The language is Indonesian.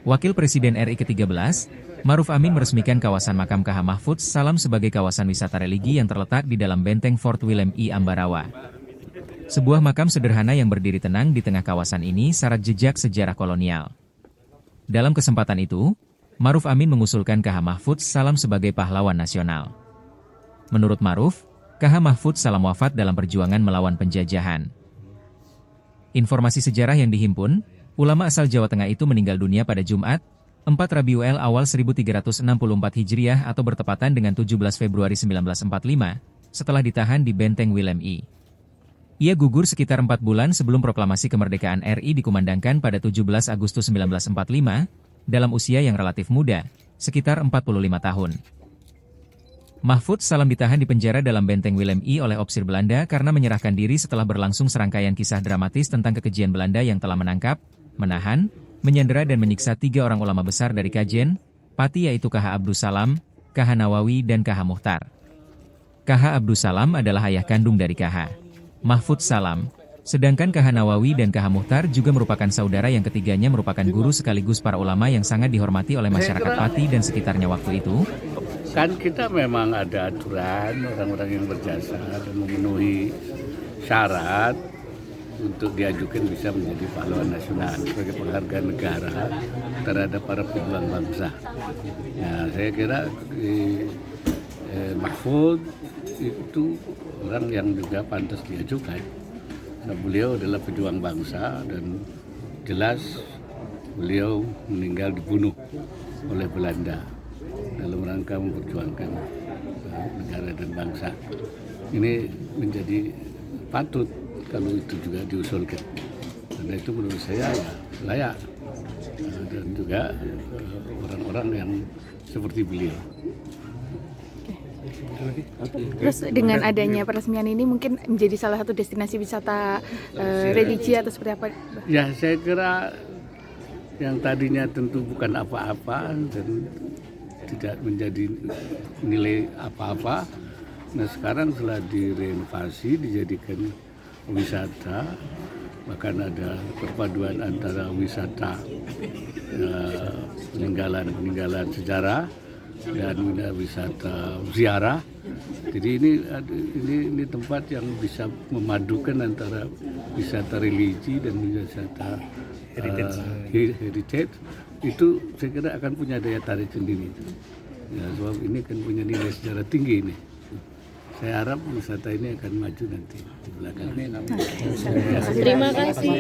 Wakil Presiden RI ke-13, Maruf Amin meresmikan kawasan makam KH Mahfudz Salam sebagai kawasan wisata religi yang terletak di dalam benteng Fort Willem I Ambarawa. Sebuah makam sederhana yang berdiri tenang di tengah kawasan ini syarat jejak sejarah kolonial. Dalam kesempatan itu, Maruf Amin mengusulkan KH Mahfudz Salam sebagai pahlawan nasional. Menurut Maruf, KH Mahfudz Salam wafat dalam perjuangan melawan penjajahan. Informasi sejarah yang dihimpun, ulama asal Jawa Tengah itu meninggal dunia pada Jumat, 4 Rabiul Awal 1364 Hijriah atau bertepatan dengan 17 Februari 1945, setelah ditahan di Benteng Willem I. Ia gugur sekitar 4 bulan sebelum proklamasi kemerdekaan RI dikumandangkan pada 17 Agustus 1945, dalam usia yang relatif muda, sekitar 45 tahun. Mahfudz Salam ditahan di penjara dalam Benteng Willem I oleh opsir Belanda karena menyerahkan diri setelah berlangsung serangkaian kisah dramatis tentang kekejian Belanda yang telah menangkap, menahan, menyandera dan menyiksa 3 orang ulama besar dari Kajen, Pati yaitu KH Abdus Salam, KH Nawawi dan KH Muhtar. KH Abdus Salam adalah ayah kandung dari KH Mahfudz Salam, sedangkan KH Nawawi dan KH Muhtar juga merupakan saudara yang ketiganya merupakan guru sekaligus para ulama yang sangat dihormati oleh masyarakat Pati dan sekitarnya waktu itu. Kan kita memang ada aturan orang-orang yang berjasa dan memenuhi syarat untuk diajukan bisa menjadi pahlawan nasional sebagai penghargaan negara terhadap para pejuang bangsa. Nah, saya kira Mahfudz itu orang yang juga pantas diajukan. Nah, beliau adalah pejuang bangsa dan jelas beliau meninggal dibunuh oleh Belanda dalam rangka memperjuangkan negara dan bangsa. Ini menjadi patut kalau itu juga diusulkan. Karena itu menurut saya ya layak. Dan juga orang-orang yang seperti beliau. Terus dengan adanya peresmian ini mungkin menjadi salah satu destinasi wisata religi atau seperti apa? Ya, saya kira yang tadinya tentu bukan apa-apa dan tidak menjadi nilai apa-apa. Nah, sekarang setelah direnovasi dijadikan wisata, bahkan ada perpaduan antara wisata peninggalan sejarah dan wisata ziarah. Jadi ini tempat yang bisa memadukan antara wisata religi dan wisata heritage. Itu saya kira akan punya daya tarik sendiri. Ya, sebab ini kan punya nilai sejarah tinggi ini. Saya harap wisata ini akan maju nanti di belakang. Terima kasih.